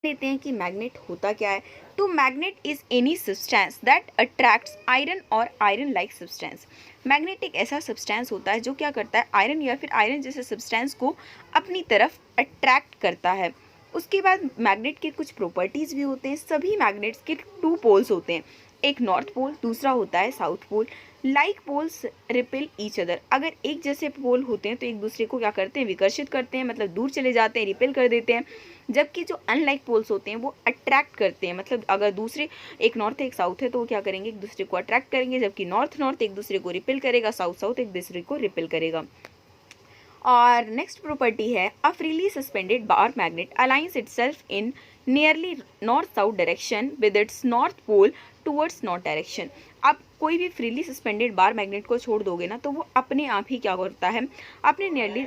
लेते हैं कि मैग्नेट होता क्या है। तो magnet is any substance that attracts iron और आयरन लाइक सब्सटेंस। मैग्नेट एक ऐसा सब्सटेंस होता है जो क्या करता है, आयरन या फिर आयरन जैसे सब्सटेंस को अपनी तरफ अट्रैक्ट करता है। उसके बाद मैग्नेट के कुछ प्रॉपर्टीज़ भी होते हैं। सभी मैग्नेट्स के टू पोल्स होते हैं, एक नॉर्थ पोल, दूसरा होता है south pole. Like poles repel each other. अगर एक जैसे पोल होते हैं तो एक दूसरे को क्या करते हैं, विकर्षित करते हैं, मतलब दूर चले जाते हैं, रिपेल कर देते हैं। जबकि जो अनलाइक पोल्स होते हैं वो अट्रैक्ट करते हैं, मतलब अगर दूसरे एक नॉर्थ है एक साउथ है तो वो क्या करेंगे, एक दूसरे को अट्रैक्ट करेंगे। जबकि नॉर्थ नॉर्थ एक दूसरे को रिपेल करेगा, साउथ साउथ एक दूसरे को रिपेल करेगा। और नेक्स्ट प्रॉपर्टी है a freely suspended bar magnet aligns itself in nearly north south direction with its north pole towards north direction. आप कोई भी फ्रीली सस्पेंडेड बार मैग्नेट को छोड़ दोगे ना तो वो अपने आप ही क्या करता है, अपने नियरली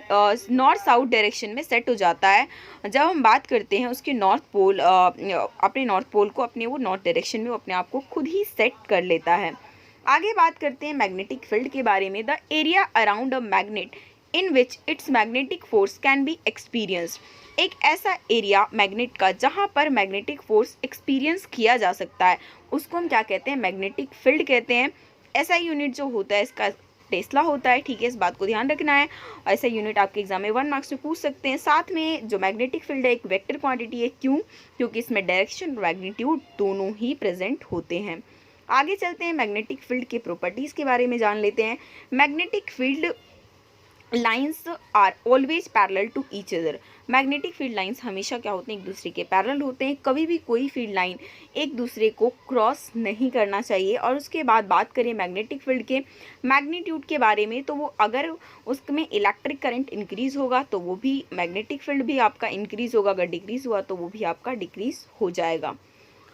नॉर्थ साउथ डायरेक्शन में सेट हो जाता है। जब हम बात करते हैं उसके नॉर्थ पोल, अपने नॉर्थ पोल को अपने वो नॉर्थ डायरेक्शन में वो अपने आप को खुद ही सेट कर लेता है। आगे बात करते हैं मैग्नेटिक फील्ड के बारे में। The area around a magnet in which it's magnetic force can be experienced. एक ऐसा एरिया मैग्नेट का जहाँ पर मैग्नेटिक फोर्स एक्सपीरियंस किया जा सकता है उसको हम क्या कहते हैं, मैग्नेटिक फील्ड कहते हैं। ऐसा यूनिट जो होता है इसका टेस्ला होता है, ठीक है, इस बात को ध्यान रखना है। ऐसा यूनिट आपके एग्जाम में 1 मार्क्स में पूछ सकते हैं। साथ में जो मैग्नेटिक फील्ड है एक वेक्टर क्वांटिटी है, क्यों, क्योंकि इसमें डायरेक्शन मैग्नीट्यूड दोनों ही प्रेजेंट होते हैं। आगे चलते हैं, मैग्नेटिक फील्ड के प्रॉपर्टीज़ के बारे में जान लेते हैं। Magnetic field lines are always parallel to each other. Magnetic field lines हमेशा क्या होते हैं, एक दूसरे के पैरेलल होते हैं। कभी भी कोई फील्ड लाइन एक दूसरे को क्रॉस नहीं करना चाहिए। और उसके बाद बात करें मैग्नेटिक फील्ड के मैग्नीट्यूड के बारे में, तो वो अगर उसमें इलेक्ट्रिक करंट इंक्रीज होगा तो वो भी मैग्नेटिक फील्ड भी आपका इंक्रीज होगा, अगर डिक्रीज हुआ तो वो भी आपका डिक्रीज हो जाएगा।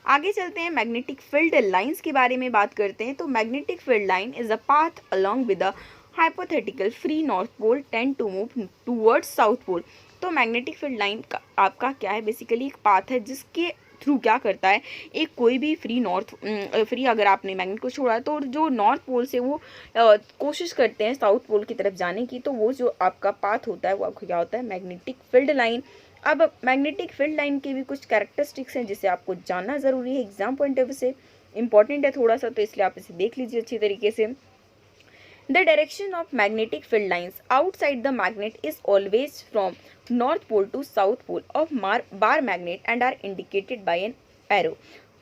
आगे चलते हैं, मैग्नेटिक फील्ड लाइंस के बारे में बात करते हैं। तो magnetic field line is a path along with a hypothetical free north pole tend to move towards south pole. तो मैग्नेटिक फील्ड लाइन का आपका क्या है, बेसिकली एक पाथ है जिसके थ्रू क्या करता है, एक कोई भी फ्री अगर आपने मैग्नेट को छोड़ा तो जो नॉर्थ पोल से वो कोशिश करते हैं साउथ पोल की तरफ जाने की, तो वो जो आपका पाथ होता है वो आपका क्या होता है, मैग्नेटिक फील्ड लाइन। अब मैग्नेटिक फील्ड लाइन के भी कुछ कैरेक्टरिस्टिक्स हैं जिसे आपको जानना ज़रूरी है, एग्जाम पॉइंट ऑफ व्यू से इंपॉर्टेंट है थोड़ा सा, तो इसलिए आप इसे देख लीजिए अच्छी तरीके से। The direction of magnetic field lines outside the magnet is always from north pole to south pole of bar magnet and are indicated by an arrow।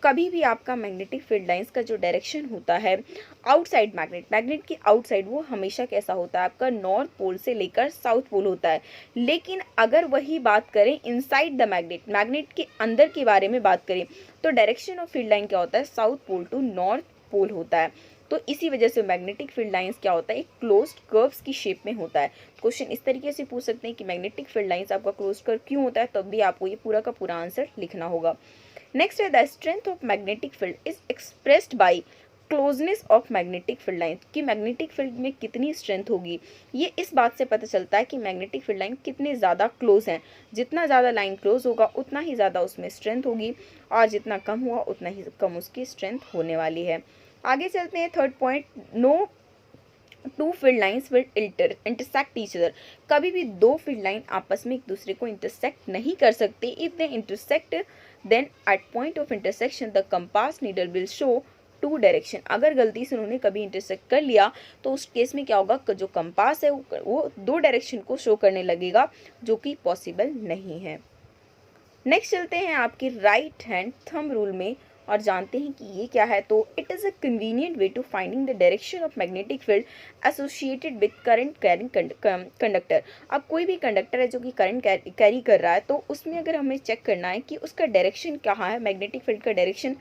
कभी भी आपका मैग्नेटिक फील्ड लाइंस का जो डायरेक्शन होता है आउटसाइड मैग्नेट के outside, वो हमेशा कैसा होता है, आपका नॉर्थ पोल से लेकर साउथ पोल होता है। लेकिन अगर वही बात करें इनसाइड द मैग्नेट के अंदर के बारे में बात करें तो डायरेक्शन ऑफ फील्ड लाइन क्या होता है, south pole to north pole होता है। तो इसी वजह से मैग्नेटिक फील्ड लाइंस क्या होता है, एक क्लोज्ड कर्व्स की शेप में होता है। क्वेश्चन इस तरीके से पूछ सकते हैं कि मैग्नेटिक फील्ड लाइंस आपका क्लोज्ड कर्व क्यों होता है, तब भी आपको ये पूरा का पूरा आंसर लिखना होगा। नेक्स्ट है the strength of magnetic field is expressed by closeness of magnetic field line. कि मैग्नेटिक फील्ड में कितनी स्ट्रेंथ होगी, ये इस बात से पता चलता है कि मैग्नेटिक फील्ड लाइन कितने ज़्यादा क्लोज हैं। जितना ज़्यादा लाइन क्लोज होगा उतना ही ज़्यादा उसमें स्ट्रेंथ होगी, और जितना कम हुआ उतना ही कम उसकी स्ट्रेंथ होने वाली है। आगे चलते हैं, third point, no two field lines will intersect each other. कभी भी दो फील्ड लाइन आपस में एक दूसरे को इंटरसेक्ट नहीं कर सकते। If they intersect then at point of intersection the compass needle will show two direction. अगर गलती से उन्होंने कभी इंटरसेक्ट कर लिया तो उस केस में क्या होगा, जो कंपास है वो दो डायरेक्शन को शो करने लगेगा, जो कि पॉसिबल नहीं है। नेक्स्ट चलते हैं आपके राइट हैंड थंब रूल में और जानते हैं कि ये क्या है। तो it is a convenient way to finding the direction of magnetic field associated with current carrying conductor. अब कोई भी कंडक्टर है जो कि करंट कैरी कर रहा है, तो उसमें अगर हमें चेक करना है कि उसका डायरेक्शन कहाँ है, मैग्नेटिक फील्ड का डायरेक्शन,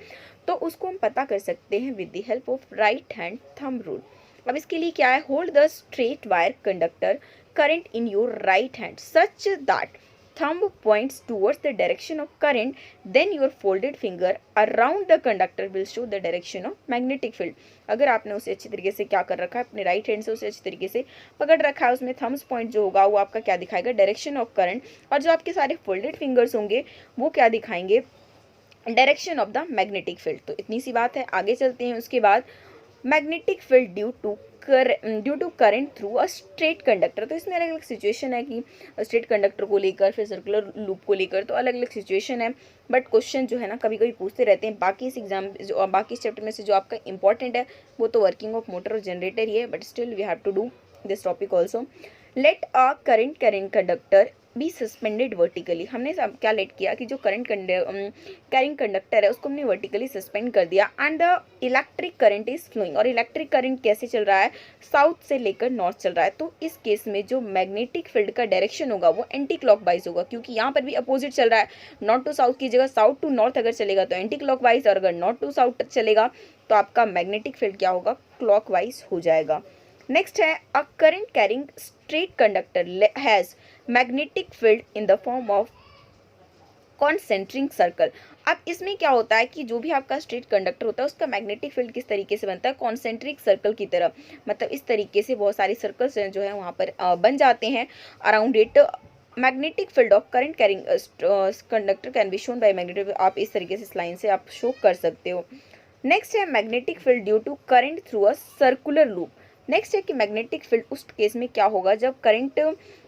तो उसको हम पता कर सकते हैं with the help of right hand thumb rule. अब इसके लिए क्या है, hold the straight wire conductor current in your right hand such that thumb points towards the direction of current, then your folded finger around the conductor will show the direction of magnetic field। अगर आपने उसे अच्छी तरीके से क्या कर रखा है, अपने राइट हैंड से उसे अच्छी तरीके से पकड़ रखा है, उसमें थम्स पॉइंट जो होगा वो आपका क्या दिखाएगा, डायरेक्शन ऑफ करंट, और जो आपके सारे फोल्डेड फिंगर्स होंगे वो क्या दिखाएंगे, direction of the magnetic field. तो इतनी सी बात है। आगे चलते हैं, उसके बाद magnetic field due to current through a straight conductor. तो इसमें अलग अलग सिचुएशन है कि स्ट्रेट कंडक्टर को लेकर, फिर सर्कुलर लूप को लेकर, तो अलग अलग सिचुएशन है। बट क्वेश्चन जो है ना कभी कभी पूछते रहते हैं। बाकी इस एग्जाम जो बाकी इस चैप्टर में से जो आपका इंपॉर्टेंट है वो तो वर्किंग ऑफ मोटर और जनरेटर ही है, but still we have to do this topic also. Let a current conductor be suspended vertically. हमने सब क्या लेट किया कि जो कैरिंग कंडक्टर है उसको हमने वर्टिकली सस्पेंड कर दिया, and the electric current is flowing. और इलेक्ट्रिक करंट कैसे चल रहा है, साउथ से लेकर नॉर्थ चल रहा है। तो इस केस में जो मैग्नेटिक फील्ड का डायरेक्शन होगा वो एंटी क्लॉकवाइज होगा, क्योंकि यहाँ पर भी अपोजिट चल रहा है। नॉर्थ टू साउथ की जगह साउथ टू नॉर्थ अगर चलेगा तो एंटी क्लॉकवाइज, और अगर नॉर्थ टू साउथ चलेगा तो आपका मैग्नेटिक फील्ड क्या होगा, क्लॉकवाइज हो जाएगा। नेक्स्ट है a current carrying straight conductor has magnetic field in the form of concentric circle. अब इसमें क्या होता है कि जो भी आपका स्ट्रेट कंडक्टर होता है उसका मैग्नेटिक फील्ड किस तरीके से बनता है, कॉन्सेंट्रिक सर्कल की तरह। मतलब इस तरीके से बहुत सारे सर्कल्स जो है वहाँ पर बन जाते हैं around it. Magnetic field of current carrying conductor can be shown by magnetic. आप इस तरीके से इस लाइन से आप शो कर सकते हो। नेक्स्ट है magnetic field due to current through a circular loop. Next है कि मैग्नेटिक फील्ड उस केस में क्या होगा जब करंट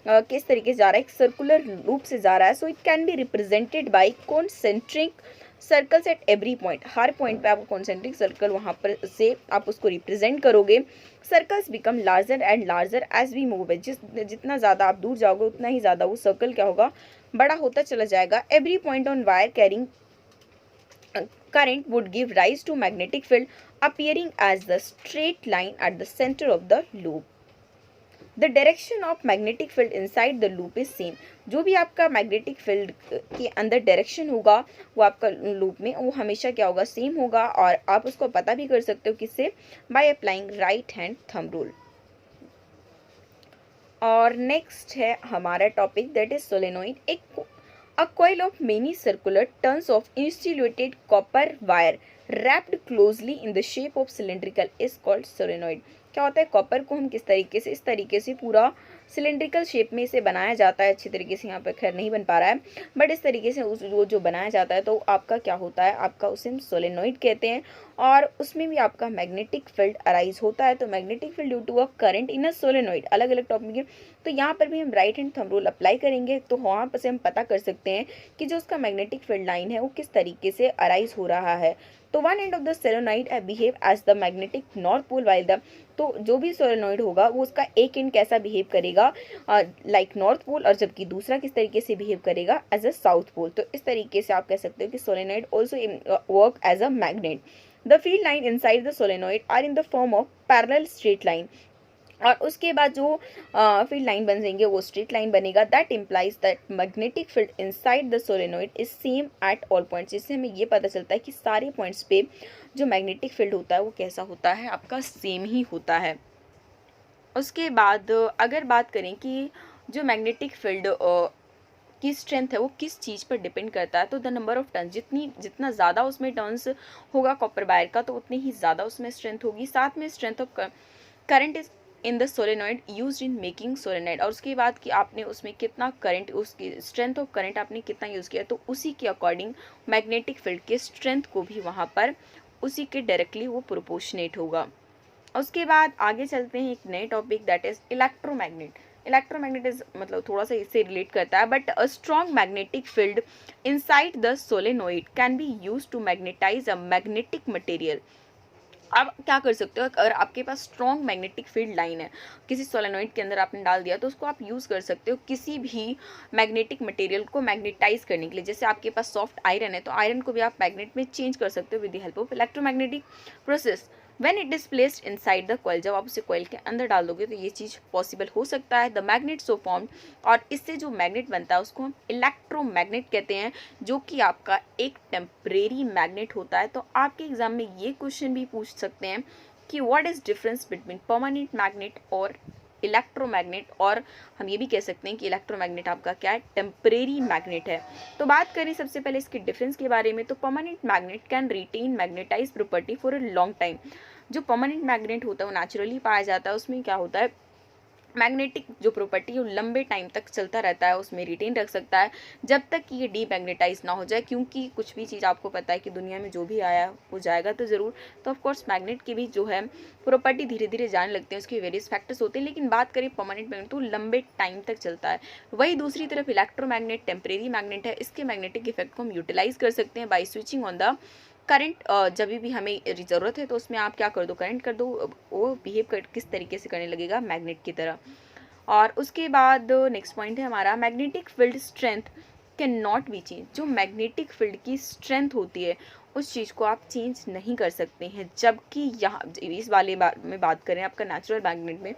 किस तरीके से जा रहा है, एक सर्कुलर लूप से जा रहा है। So it can be represented by concentric circles at every point. Her point पे आप कॉन्सेंट्रिक सर्कल वहाँ पर से आप उसको रिप्रेजेंट करोगे। Circles become larger and larger as we move. जितना ज़्यादा आप दूर जाओगे उतना ही ज़्यादा वो सर्कल क्या होगा, बड़ा होता चला जाएगा। Every point on wire carrying current would give rise to magnetic field appearing as the straight line at the center of the loop. The direction of magnetic field inside the loop is same. जो भी आपका magnetic field के अंदर direction होगा वो आपका loop में वो हमेशा क्या होगा, सेम होगा। और आप उसको पता भी कर सकते हो किससे, by applying right hand thumb rule. और नेक्स्ट है हमारा टॉपिक दैट इज सोलेनोइड। एक A coil of many circular turns of insulated copper wire wrapped closely in the shape of cylindrical is called solenoid. क्या होता है, copper को हम किस तरीके से, इस तरीके से पूरा सिलेंड्रिकल शेप में इसे बनाया जाता है। अच्छी तरीके से यहाँ पर खैर नहीं बन पा रहा है, बट इस तरीके से वो जो बनाया जाता है तो आपका क्या होता है, आपका उसे हम सोलेनोइड कहते हैं। और उसमें भी आपका मैग्नेटिक फील्ड अराइज होता है। तो magnetic field due to a current in a solenoid, अलग अलग टॉपिक है। तो यहाँ पर भी हम right hand thumb rule apply करेंगे तो वहाँ पर से हम पता कर सकते हैं कि जो उसका मैग्नेटिक फील्ड लाइन है वो किस तरीके से अराइज हो रहा है। तो one end of the solenoid behave as the magnetic north pole while the, तो जो भी सोलेनोइड होगा वो उसका एक एंड कैसा बिहेव करेगा, लाइक नॉर्थ पोल, और जबकि दूसरा किस तरीके से बिहेव करेगा, एज अ साउथ पोल। तो इस तरीके से आप कह सकते हो कि solenoid also work as a magnet. The field line inside the solenoid are in the form of parallel straight line. और उसके बाद जो फील्ड लाइन बन जाएंगे वो स्ट्रेट लाइन बनेगा। That implies that magnetic field inside the solenoid is same at all points. इससे हमें ये पता चलता है कि सारे पॉइंट्स पे जो मैग्नेटिक फील्ड होता है वो कैसा होता है, आपका सेम ही होता है। उसके बाद अगर बात करें कि जो मैग्नेटिक फील्ड की स्ट्रेंथ है वो किस चीज़ पर डिपेंड करता है, तो द नंबर ऑफ टर्न्स, जितना ज़्यादा उसमें टर्न्स होगा कॉपर वायर का तो उतनी ही ज़्यादा उसमें स्ट्रेंथ होगी। साथ में strength of current is in the solenoid use in making solenoid. और उसके बाद कि आपने उसमें कितना करंट, उसकी स्ट्रेंथ ऑफ करंट आपने कितना यूज़ किया तो उसी के अकॉर्डिंग मैग्नेटिक फील्ड के स्ट्रेंथ को भी वहाँ पर उसी के डायरेक्टली वो प्रोपोर्शनेट होगा। उसके बाद आगे चलते हैं एक नए topic that is electromagnet. Electromagnet is मतलब थोड़ा सा इससे रिलेट करता है, but a strong magnetic field inside the solenoid can be use to magnetise a magnetic material. आप क्या कर सकते हो, अगर आपके पास स्ट्रॉन्ग मैग्नेटिक फील्ड लाइन है किसी सोलेनोइड के अंदर आपने डाल दिया तो उसको आप यूज़ कर सकते हो किसी भी मैग्नेटिक मटेरियल को मैग्नेटाइज करने के लिए। जैसे आपके पास सॉफ्ट आयरन है तो आयरन को भी आप मैग्नेट में चेंज कर सकते हो with the help of electromagnetic process. When it is placed inside the coil, जब आप उसे कॉइल के अंदर डाल दोगे तो ये चीज़ पॉसिबल हो सकता है। द मैग्नेट सो फॉर्म्ड, और इससे जो मैग्नेट बनता है उसको हम इलेक्ट्रोमैग्नेट कहते हैं, जो कि आपका एक टेम्परेरी मैग्नेट होता है। तो आपके एग्जाम में ये क्वेश्चन भी पूछ सकते हैं कि what is difference between permanent magnet और इलेक्ट्रोमैग्नेट, और हम ये भी कह सकते हैं कि इलेक्ट्रोमैग्नेट आपका क्या है, टेम्परेरी मैग्नेट है। तो बात करें सबसे पहले इसके डिफरेंस के बारे में, तो permanent magnet can retain magnetise property for a long time. जो परमानेंट मैग्नेट होता है वो नेचुरली पाया जाता है, उसमें क्या होता है मैग्नेटिक जो प्रॉपर्टी है वो लंबे टाइम तक चलता रहता है, उसमें रिटेन रख सकता है जब तक कि ये डीमैग्नेटाइज ना हो जाए, क्योंकि कुछ भी चीज़ आपको पता है कि दुनिया में जो भी आया वो जाएगा तो ज़रूर। तो ऑफकोर्स मैग्नेट की भी जो है प्रॉपर्टी धीरे धीरे जाने लगते हैं, उसके वेरियस फैक्टर्स होते हैं, लेकिन बात करें परमानेंट मैग्नेट तो लंबे टाइम तक चलता है। वही दूसरी तरफ इलेक्ट्रोमैग्नेट टेम्परेरी मैग्नेट है, इसके मैग्नेटिक इफेक्ट को हम यूटिलाइज कर सकते हैं by switching on the current. जब भी हमें ज़रूरत है तो उसमें आप क्या कर दो, करंट कर दो, वो बिहेव कर किस तरीके से करने लगेगा मैग्नेट की तरह। और उसके बाद नेक्स्ट पॉइंट है हमारा magnetic field strength can not be change. जो मैग्नेटिक फील्ड की स्ट्रेंथ होती है उस चीज़ को आप चेंज नहीं कर सकते हैं, जबकि यहाँ इस वाले बार में बात करें आपका नेचुरल मैग्नेट में,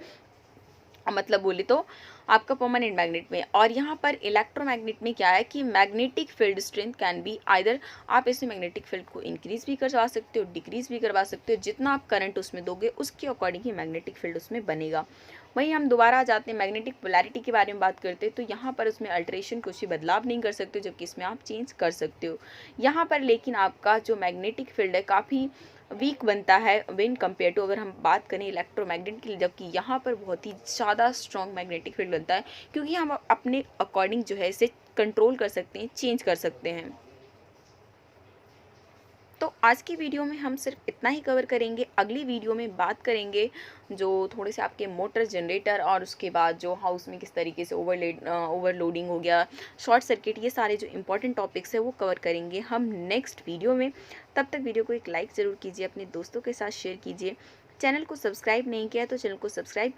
मतलब बोले तो आपका परमानेंट मैग्नेट में। और यहाँ पर इलेक्ट्रोमैग्नेट में क्या है कि magnetic field strength can be either, आप इसमें मैग्नेटिक फील्ड को इंक्रीज भी करवा सकते हो, डिक्रीज भी करवा सकते हो, जितना आप करंट उसमें दोगे उसके अकॉर्डिंग ही मैग्नेटिक फील्ड उसमें बनेगा। वहीं हम दोबारा आ जाते हैं मैग्नेटिक पोलैरिटी के बारे में बात करते हैं, तो यहाँ पर उसमें अल्ट्रेशन कुछ भी बदलाव नहीं कर सकते हो, जबकि इसमें आप चेंज कर सकते हो यहाँ पर। लेकिन आपका जो मैग्नेटिक फील्ड है काफ़ी वीक बनता है व्हेन कंपेयर टू, अगर हम बात करें इलेक्ट्रोमैग्नेट की, जबकि यहाँ पर बहुत ही ज़्यादा स्ट्रॉन्ग मैग्नेटिक फील्ड बनता है, क्योंकि हम अपने अकॉर्डिंग जो है इसे कंट्रोल कर सकते हैं, चेंज कर सकते हैं। तो आज की वीडियो में हम सिर्फ इतना ही कवर करेंगे। अगली वीडियो में बात करेंगे जो थोड़े से आपके मोटर, जनरेटर, और उसके बाद जो हाउस में किस तरीके से ओवरलोडिंग हो गया, शॉर्ट सर्किट, ये सारे जो इंपॉर्टेंट टॉपिक्स है वो कवर करेंगे हम नेक्स्ट वीडियो में। तब तक वीडियो को एक लाइक ज़रूर कीजिए, अपने दोस्तों के साथ शेयर कीजिए। चैनल को सब्सक्राइब नहीं किया तो चैनल को सब्सक्राइब